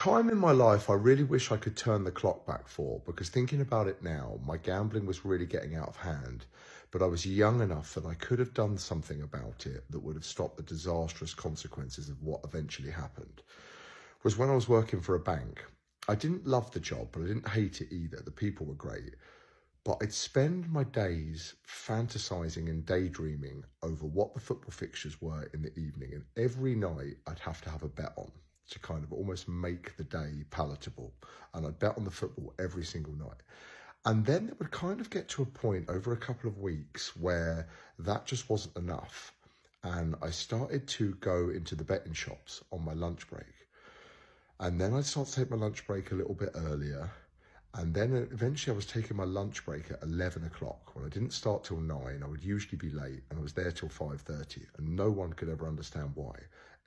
Time in my life I really wish I could turn the clock back for, because thinking about it now, my gambling was really getting out of hand, but I was young enough that I could have done something about it that would have stopped the disastrous consequences of what eventually happened. Was when I was working for a bank. I didn't love the job, but I didn't hate it either. The people were great. But I'd spend my days fantasizing and daydreaming over what the football fixtures were in the evening. And every night I'd have to have a bet on to kind of almost make the day palatable. And I'd bet on the football every single night. And then it would kind of get to a point over a couple of weeks where that just wasn't enough. And I started to go into the betting shops on my lunch break. And then I'd start to take my lunch break a little bit earlier. And then eventually I was taking my lunch break at 11 o'clock. When I didn't start till 9, I would usually be late, and I was there till 5:30, and no one could ever understand why.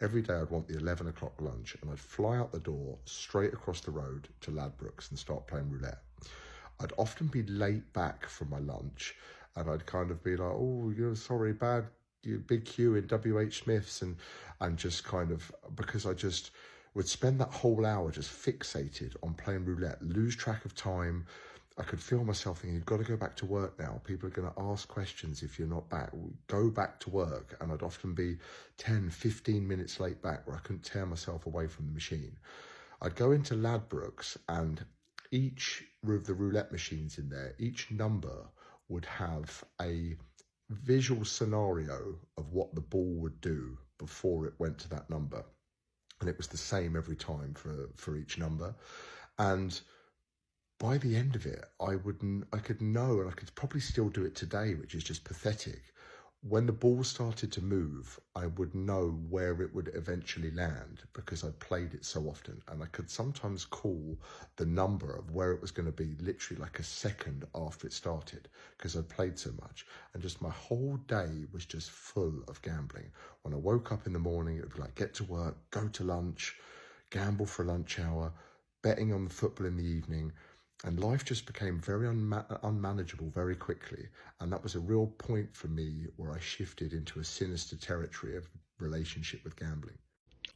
Every day I'd want the 11 o'clock lunch, and I'd fly out the door straight across the road to Ladbrokes and start playing roulette. I'd often be late back from my lunch, and I'd kind of be like, oh, you're sorry, big queue in WH Smith's, and just kind of, because I just would spend that whole hour just fixated on playing roulette, lose track of time. I could feel myself thinking, you've got to go back to work now. People are going to ask questions if you're not back. Go back to work. And I'd often be 10, 15 minutes late back, where I couldn't tear myself away from the machine. I'd go into Ladbrokes, and each of the roulette machines in there, each number would have a visual scenario of what the ball would do before it went to that number. And it was the same every time for each number. And by the end of it, I could know, and I could probably still do it today, which is just pathetic. When the ball started to move, I would know where it would eventually land, because I played it so often. And I could sometimes call the number of where it was going to be literally like a second after it started, because I played so much. And just my whole day was just full of gambling. When I woke up in the morning, it would be like, get to work, go to lunch, gamble for a lunch hour, betting on the football in the evening. And life just became very unmanageable very quickly. And that was a real point for me where I shifted into a sinister territory of relationship with gambling.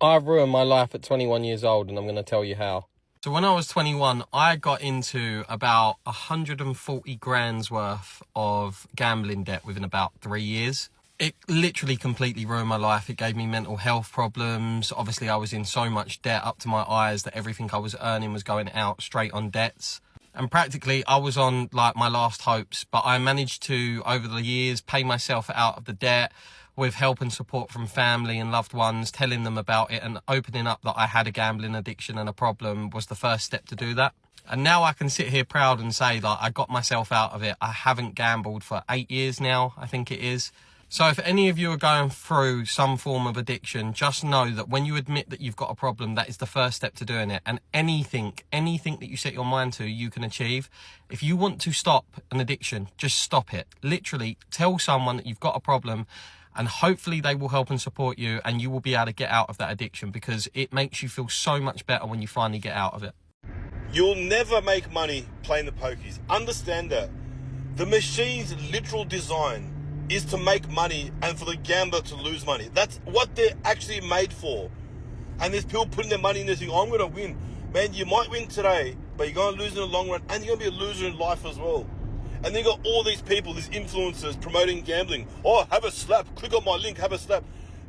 I ruined my life at 21 years old, and I'm going to tell you how. So when I was 21, I got into about 140 grand's worth of gambling debt within about 3 years. It literally completely ruined my life. It gave me mental health problems. Obviously, I was in so much debt up to my eyes that everything I was earning was going out straight on debts. And practically, I was on like my last hopes, but I managed to, over the years, pay myself out of the debt with help and support from family and loved ones, telling them about it and opening up that I had a gambling addiction and a problem was the first step to do that. And now I can sit here proud and say that I got myself out of it. I haven't gambled for 8 years now, I think it is. So if any of you are going through some form of addiction, just know that when you admit that you've got a problem, that is the first step to doing it. And anything that you set your mind to, you can achieve. If you want to stop an addiction, just stop it. Literally tell someone that you've got a problem, and hopefully they will help and support you, and you will be able to get out of that addiction, because it makes you feel so much better when you finally get out of it. You'll never make money playing the pokies. Understand that. The machine's literal design is to make money and for the gambler to lose money. That's what they're actually made for. And there's people putting their money in there saying, oh, I'm going to win. Man, you might win today, but you're going to lose in the long run, and you're going to be a loser in life as well. And then you got all these people, these influencers promoting gambling. Oh, have a slap. Click on my link, have a slap.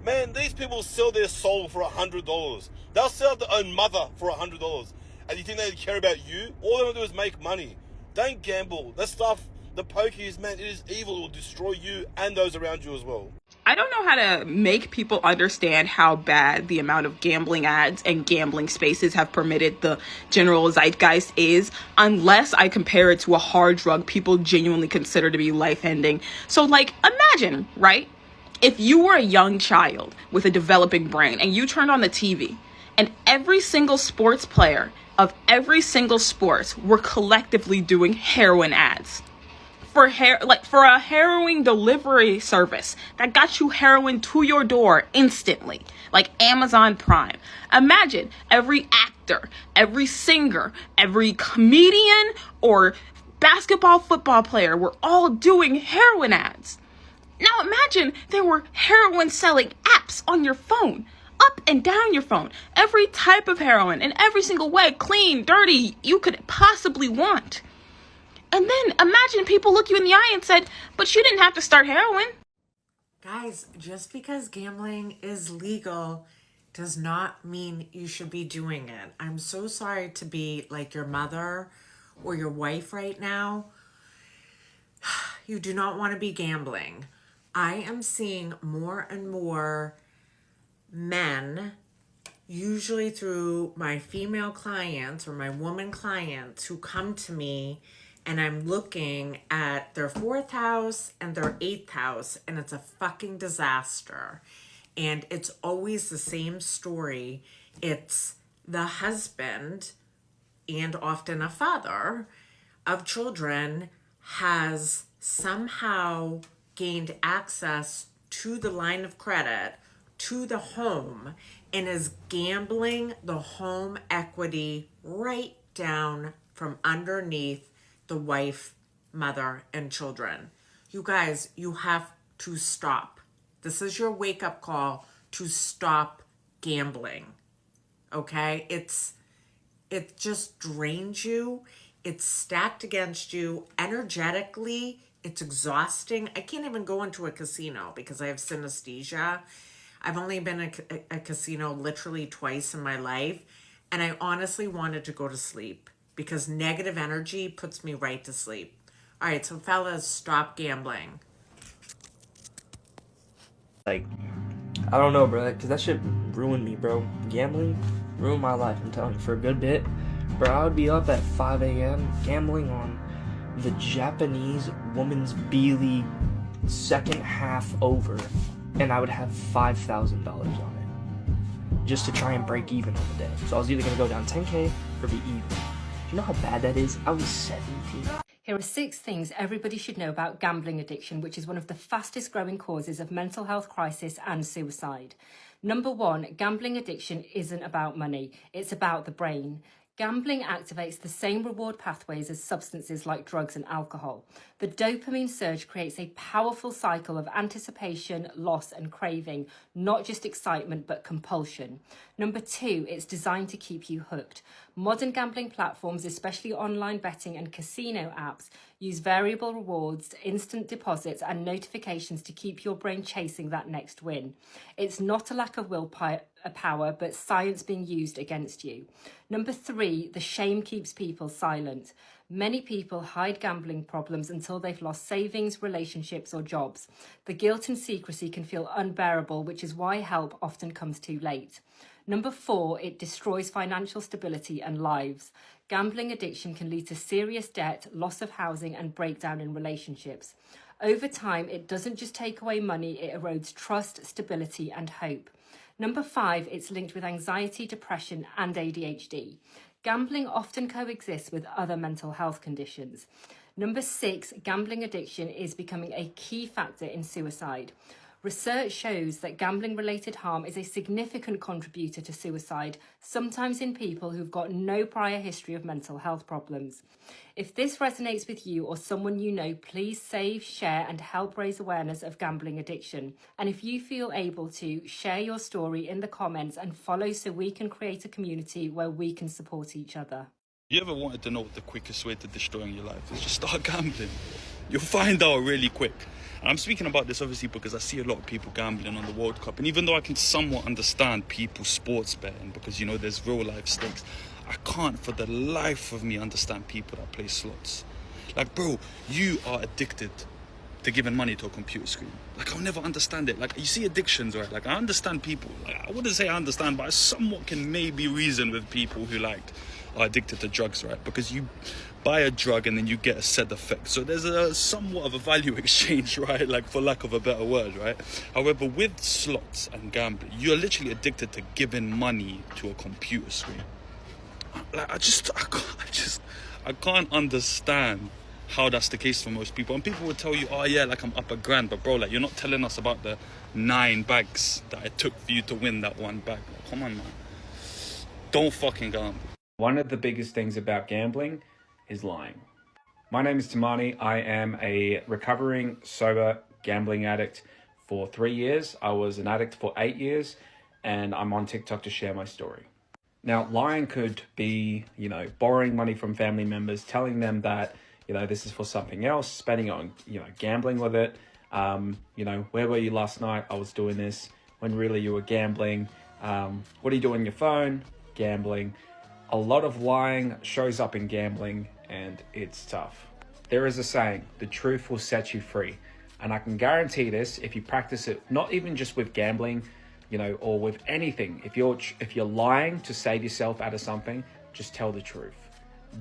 Man, these people sell their soul for $100. They'll sell their own mother for $100. And you think they care about you? All they want to do is make money. Don't gamble. That stuff, the pokies, man, it is evil. It will destroy you and those around you as well. I don't know how to make people understand how bad the amount of gambling ads and gambling spaces have permitted the general zeitgeist is, unless I compare it to a hard drug people genuinely consider to be life-ending. So, like, imagine, right? If you were a young child with a developing brain and you turned on the TV and every single sports player of every single sport were collectively doing heroin ads. For a heroin delivery service that got you heroin to your door instantly, like Amazon Prime. Imagine every actor, every singer, every comedian or basketball, football player were all doing heroin ads. Now imagine there were heroin selling apps on your phone. up and down your phone. Every type of heroin in every single way, clean, dirty, you could possibly want. And then imagine people look you in the eye and said, but you didn't have to start heroin. Guys, just because gambling is legal does not mean you should be doing it. I'm so sorry to be like your mother or your wife right now. You do not want to be gambling. I am seeing more and more men, usually through my female clients or my woman clients, who come to me and I'm looking at their 4th house and their 8th house, and it's a fucking disaster. And it's always the same story. It's the husband, and often a father of children, has somehow gained access to the line of credit, to the home, and is gambling the home equity right down from underneath the wife, mother, and children. You guys, you have to stop. This is your wake-up call to stop gambling. Okay? It just drains you. It's stacked against you energetically. It's exhausting. I can't even go into a casino because I have synesthesia. I've only been at a casino literally twice in my life, and I honestly wanted to go to sleep because negative energy puts me right to sleep. All right, so fellas, stop gambling. Like, I don't know, bro, because that shit ruined me, bro. Gambling ruined my life, I'm telling you, for a good bit. Bro, I would be up at 5 a.m. gambling on the Japanese Women's B-League second half over, and I would have $5,000 on it just to try and break even on the day. So I was either going to go down 10K or be even. Do you know how bad that is? I was 17. Here are 6 things everybody should know about gambling addiction, which is one of the fastest growing causes of mental health crisis and suicide. Number 1, gambling addiction isn't about money, it's about the brain. Gambling activates the same reward pathways as substances like drugs and alcohol. The dopamine surge creates a powerful cycle of anticipation, loss, and craving, not just excitement, but compulsion. Number 2, it's designed to keep you hooked. Modern gambling platforms, especially online betting and casino apps, use variable rewards, instant deposits, and notifications to keep your brain chasing that next win. It's not a lack of willpower, but science being used against you. Number 3, the shame keeps people silent. Many people hide gambling problems until they've lost savings, relationships, or jobs. The guilt and secrecy can feel unbearable, which is why help often comes too late. Number 4, it destroys financial stability and lives. Gambling addiction can lead to serious debt, loss of housing, and breakdown in relationships. Over time, it doesn't just take away money, it erodes trust, stability, and hope. Number 5, it's linked with anxiety, depression, and ADHD. Gambling often coexists with other mental health conditions. Number 6, gambling addiction is becoming a key factor in suicide. Research shows that gambling-related harm is a significant contributor to suicide, sometimes in people who've got no prior history of mental health problems. If this resonates with you or someone you know, please save, share, and help raise awareness of gambling addiction. And if you feel able to, share your story in the comments and follow so we can create a community where we can support each other. You ever wanted to know what the quickest way to destroying your life is? Just start gambling. You'll find out really quick. And I'm speaking about this obviously because I see a lot of people gambling on the World Cup. And even though I can somewhat understand people sports betting because, you know, there's real life stakes, I can't for the life of me understand people that play slots. Like, bro, you are addicted to giving money to a computer screen. Like, I'll never understand it. Like, you see addictions, right? Like, I understand people. Like, I wouldn't say I understand, but I somewhat can maybe reason with people who, like, are addicted to drugs, right? Because you buy a drug and then you get a said effect. So there's a somewhat of a value exchange, right? Like, for lack of a better word, right? However, with slots and gambling, you're literally addicted to giving money to a computer screen. Like, I can't understand how that's the case for most people. And people will tell you, oh yeah, like I'm up $1,000, but bro, like you're not telling us about the 9 bags that it took for you to win that 1 bag. Like, come on, man. Don't fucking gamble. One of the biggest things about gambling is lying. My name is Tamani. I am a recovering sober gambling addict for 3 years. I was an addict for 8 years. and I'm on TikTok to share my story. Now, lying could be, borrowing money from family members, telling them that, this is for something else, spending on, gambling with it. Where were you last night? I was doing this, when really you were gambling. What are you doing on your phone? Gambling. A lot of lying shows up in gambling, and it's tough. There is a saying, the truth will set you free. And I can guarantee this, if you practice it, not even just with gambling, or with anything. If you're lying to save yourself out of something, just tell the truth.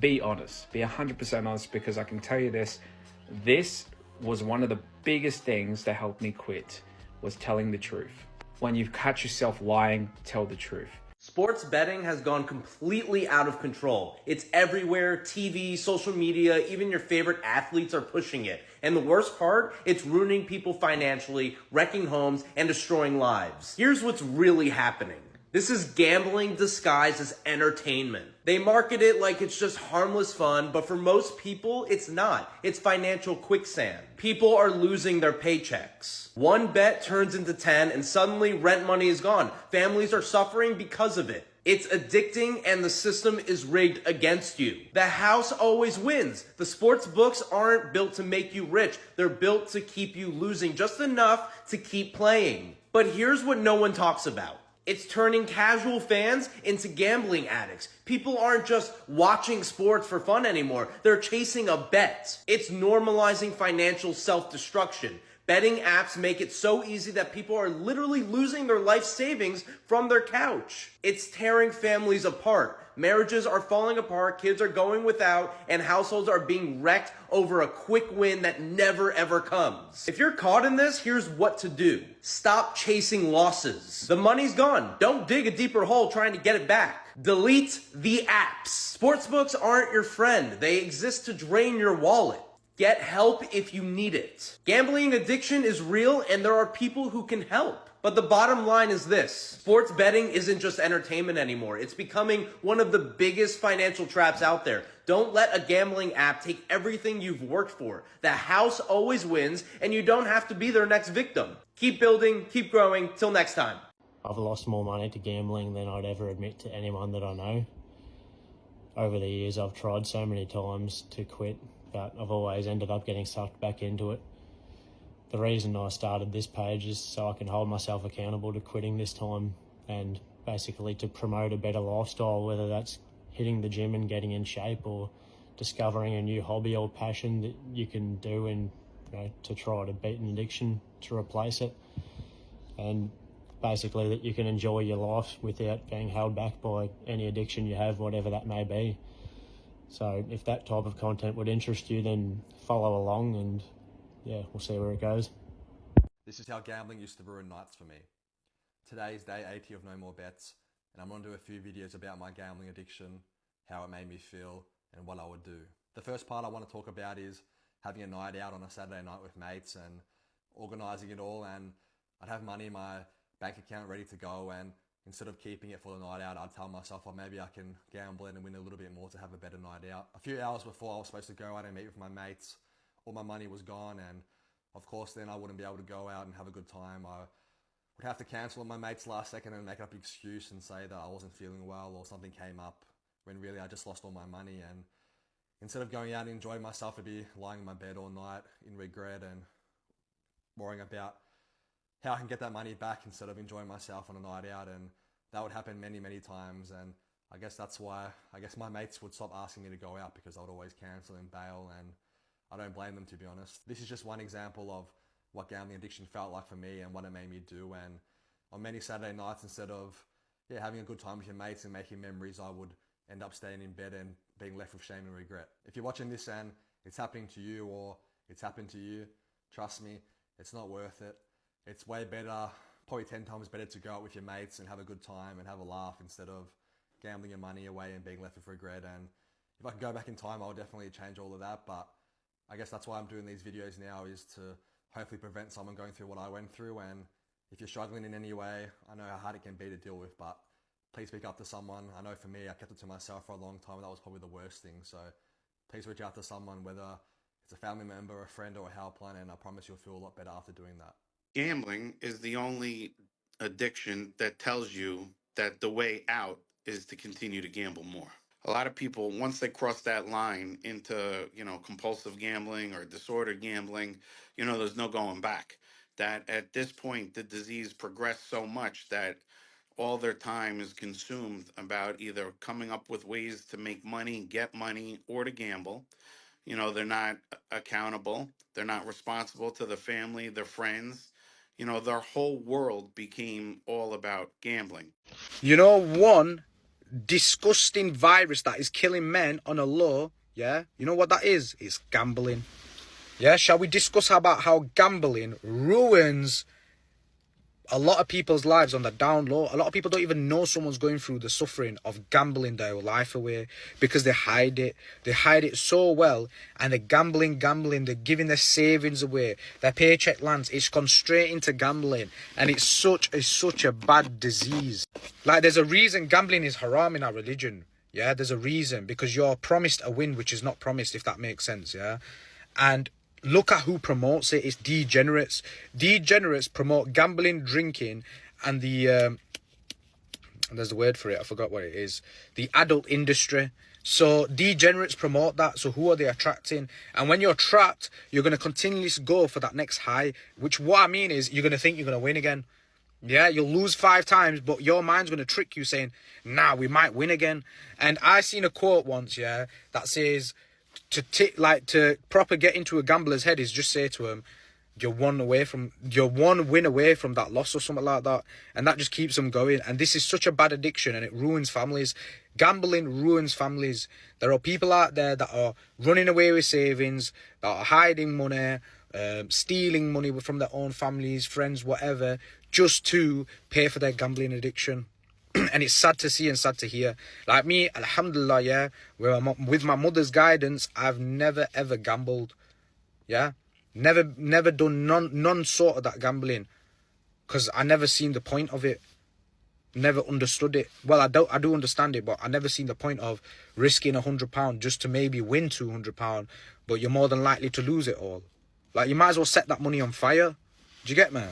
Be honest. Be 100% honest, because I can tell you this was one of the biggest things that helped me quit, was telling the truth. When you catch yourself lying, tell the truth. Sports betting has gone completely out of control. It's everywhere, TV, social media, even your favorite athletes are pushing it. And the worst part, it's ruining people financially, wrecking homes, and destroying lives. Here's what's really happening. This is gambling disguised as entertainment. They market it like it's just harmless fun, but for most people, it's not. It's financial quicksand. People are losing their paychecks. One bet turns into 10, and suddenly rent money is gone. Families are suffering because of it. It's addicting, and the system is rigged against you. The house always wins. The sports books aren't built to make you rich. They're built to keep you losing just enough to keep playing. But here's what no one talks about. It's turning casual fans into gambling addicts. People aren't just watching sports for fun anymore. They're chasing a bet. It's normalizing financial self-destruction. Betting apps make it so easy that people are literally losing their life savings from their couch. It's tearing families apart. Marriages are falling apart, kids are going without, and households are being wrecked over a quick win that never ever comes. If you're caught in this, here's what to do. Stop chasing losses. The money's gone. Don't dig a deeper hole trying to get it back. Delete the apps. Sportsbooks aren't your friend. They exist to drain your wallet. Get help if you need it. Gambling addiction is real, and there are people who can help. But the bottom line is this. Sports betting isn't just entertainment anymore. It's becoming one of the biggest financial traps out there. Don't let a gambling app take everything you've worked for. The house always wins, and you don't have to be their next victim. Keep building, keep growing. Till next time. I've lost more money to gambling than I'd ever admit to anyone that I know. Over the years, I've tried so many times to quit, but I've always ended up getting sucked back into it. The reason I started this page is so I can hold myself accountable to quitting this time, and basically to promote a better lifestyle, whether that's hitting the gym and getting in shape, or discovering a new hobby or passion that you can do and to try to beat an addiction, to replace it, and basically that you can enjoy your life without being held back by any addiction you have, whatever that may be. So if that type of content would interest you, then follow along, and yeah, we'll see where it goes. This is how gambling used to ruin nights for me. Today is day 80 of No More Bets, and I'm going to do a few videos about my gambling addiction, how it made me feel, and what I would do. The first part I want to talk about is having a night out on a Saturday night with mates and organising it all, and I'd have money in my bank account ready to go, and instead of keeping it for the night out, I'd tell myself, well, maybe I can gamble it and win a little bit more to have a better night out. A few hours before I was supposed to go out and meet with my mates, all my money was gone, and of course then I wouldn't be able to go out and have a good time. I would have to cancel on my mates last second and make up an excuse and say that I wasn't feeling well or something came up, when really I just lost all my money. And instead of going out and enjoying myself, I'd be lying in my bed all night in regret and worrying about how I can get that money back instead of enjoying myself on a night out. And that would happen many, many times. And I guess that's why my mates would stop asking me to go out, because I would always cancel and bail, and I don't blame them, to be honest. This is just one example of what gambling addiction felt like for me and what it made me do. And on many Saturday nights, instead of having a good time with your mates and making memories, I would end up staying in bed and being left with shame and regret. If you're watching this and it's happening to you, or it's happened to you, trust me, it's not worth it. It's way better, probably 10 times better, to go out with your mates and have a good time and have a laugh, instead of gambling your money away and being left with regret. And if I could go back in time, I'll definitely change all of that. But I guess that's why I'm doing these videos now, is to hopefully prevent someone going through what I went through. And if you're struggling in any way, I know how hard it can be to deal with, but please speak up to someone. I know for me, I kept it to myself for a long time, and that was probably the worst thing. So please reach out to someone, whether it's a family member, a friend, or a helpline, and I promise you'll feel a lot better after doing that. Gambling is the only addiction that tells you that the way out is to continue to gamble more. A lot of people, once they cross that line into, compulsive gambling or disordered gambling, there's no going back. That at this point, the disease progressed so much that all their time is consumed about either coming up with ways to make money, get money, or to gamble. They're not accountable. They're not responsible to the family, their friends. Their whole world became all about gambling. One disgusting virus that is killing men on a low, yeah? You know what that is? It's gambling. Yeah, shall we discuss about how gambling ruins a lot of people's lives on the down low? A lot of people don't even know someone's going through the suffering of gambling their life away because they hide it. They hide it so well, and they're gambling, they're giving their savings away. Their paycheck lands, it's gone straight into gambling, and it's such a bad disease. Like, there's a reason gambling is haram in our religion. Yeah, there's a reason, because you're promised a win which is not promised, if that makes sense. Yeah, and look at who promotes it. It's degenerates. Degenerates promote gambling, drinking, and there's the word for it, I forgot what it is. The adult industry. So degenerates promote that. So who are they attracting? And when you're trapped, you're going to continually go for that next high, which what I mean is you're going to think you're going to win again. Yeah, you'll lose 5 times, but your mind's going to trick you saying, nah, we might win again. And I seen a quote once, yeah, that says, to proper get into a gambler's head is just say to him, you're one win away from that loss or something like that, and that just keeps them going. And this is such a bad addiction, and it ruins families. Gambling ruins families. There are people out there that are running away with savings, that are hiding money, stealing money from their own families, friends, whatever, just to pay for their gambling addiction. And it's sad to see and sad to hear. Like me, alhamdulillah, yeah, with my mother's guidance, I've never ever gambled. Yeah, never done none sort of that gambling, because I never seen the point of it. Never understood it. Well, I do understand it, but I never seen the point of risking £100 just to maybe win £200, but you're more than likely to lose it all. Like, you might as well set that money on fire. Do you get me?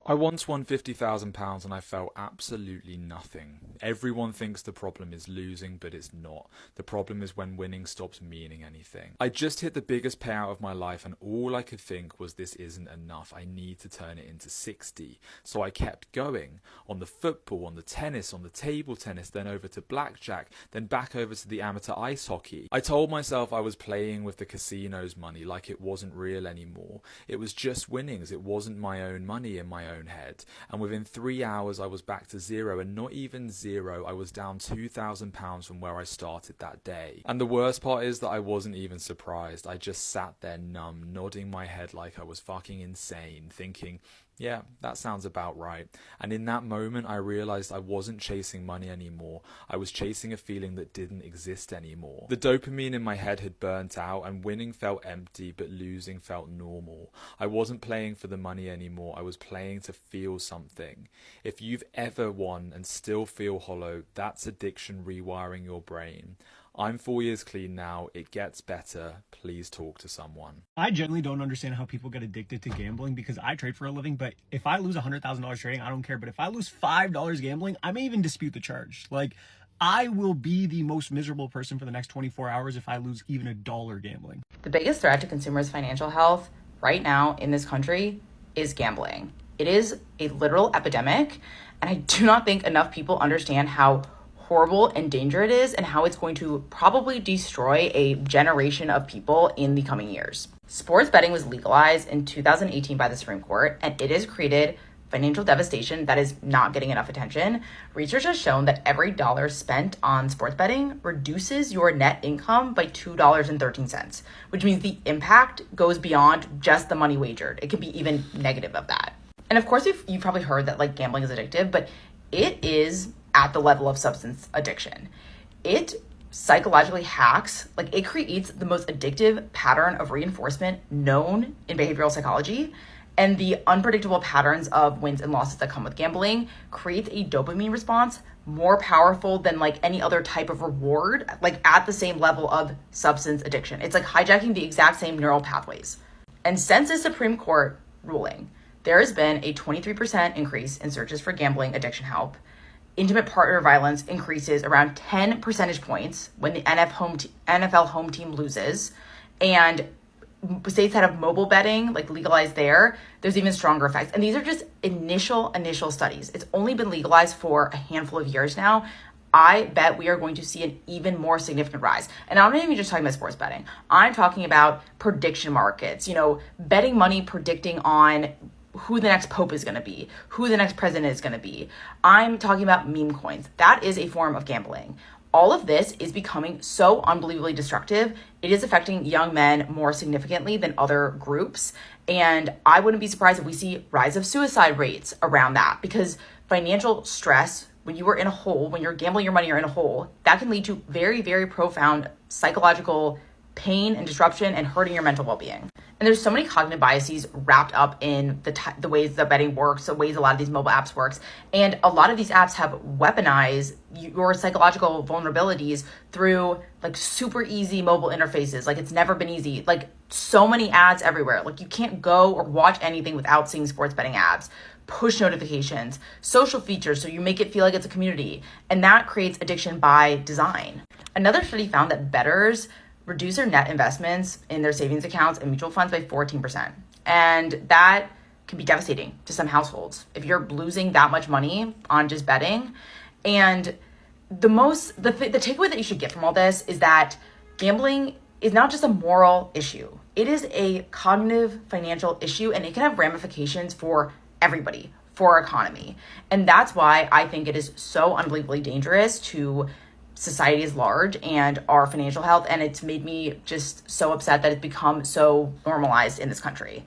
I once won £50,000 and I felt absolutely nothing. Everyone thinks the problem is losing, but it's not. The problem is when winning stops meaning anything. I just hit the biggest payout of my life, and all I could think was, this isn't enough. I need to turn it into 60. So I kept going. On the football, on the tennis, on the table tennis, then over to blackjack, then back over to the amateur ice hockey. I told myself I was playing with the casino's money like it wasn't real anymore. It was just winnings. It wasn't my own money in my own head. And within 3 hours I was back to zero, and not even zero, I was down £2,000 from where I started that day. And the worst part is that I wasn't even surprised. I just sat there numb, nodding my head like I was fucking insane, thinking, yeah, that sounds about right. And in that moment, I realized I wasn't chasing money anymore. I was chasing a feeling that didn't exist anymore. The dopamine in my head had burnt out, and winning felt empty, but losing felt normal. I wasn't playing for the money anymore. I was playing to feel something. If you've ever won and still feel hollow, that's addiction rewiring your brain. I'm 4 years clean now. It gets better. Please talk to someone. I generally don't understand how people get addicted to gambling, because I trade for a living, but if I lose $100,000 trading, I don't care. But if I lose $5 gambling, I may even dispute the charge. Like, I will be the most miserable person for the next 24 hours if I lose even $1 gambling. The biggest threat to consumers' financial health right now in this country is gambling. It is a literal epidemic, and I do not think enough people understand how horrible and dangerous it is, and how it's going to probably destroy a generation of people in the coming years. Sports betting was legalized in 2018 by the Supreme Court, and it has created financial devastation that is not getting enough attention. Research has shown that every dollar spent on sports betting reduces your net income by $2.13, which means the impact goes beyond just the money wagered. It can be even negative of that. And of course, you've probably heard that like gambling is addictive, but it is at the level of substance addiction. It psychologically hacks, like it creates the most addictive pattern of reinforcement known in behavioral psychology. And the unpredictable patterns of wins and losses that come with gambling creates a dopamine response more powerful than like any other type of reward, like at the same level of substance addiction. It's like hijacking the exact same neural pathways. And since the Supreme Court ruling, there has been a 23% increase in searches for gambling addiction help. Intimate partner violence increases around 10 percentage points when the NFL home team loses. And states that have mobile betting, like legalized there's even stronger effects. And these are just initial studies. It's only been legalized for a handful of years now. I bet we are going to see an even more significant rise. And I'm not even just talking about sports betting. I'm talking about prediction markets, betting money, predicting on who the next pope is going to be, who the next president is going to be. I'm talking about meme coins. That is a form of gambling. All of this is becoming so unbelievably destructive. It is affecting young men more significantly than other groups. And I wouldn't be surprised if we see rise of suicide rates around that, because financial stress, when you are in a hole, when you're gambling your money, you're in a hole, that can lead to very, very profound psychological pain and disruption and hurting your mental well-being. And there's so many cognitive biases wrapped up in the ways that betting works, the ways a lot of these mobile apps works. And a lot of these apps have weaponized your psychological vulnerabilities through like super easy mobile interfaces. Like it's never been easy. Like so many ads everywhere. Like you can't go or watch anything without seeing sports betting ads. Push notifications, social features, so you make it feel like it's a community. And that creates addiction by design. Another study found that bettors reduce their net investments in their savings accounts and mutual funds by 14%. And that can be devastating to some households if you're losing that much money on just betting. And the takeaway that you should get from all this is that gambling is not just a moral issue. It is a cognitive financial issue, and it can have ramifications for everybody, for our economy. And that's why I think it is so unbelievably dangerous to society is large and our financial health. And it's made me just so upset that it's become so normalized in this country.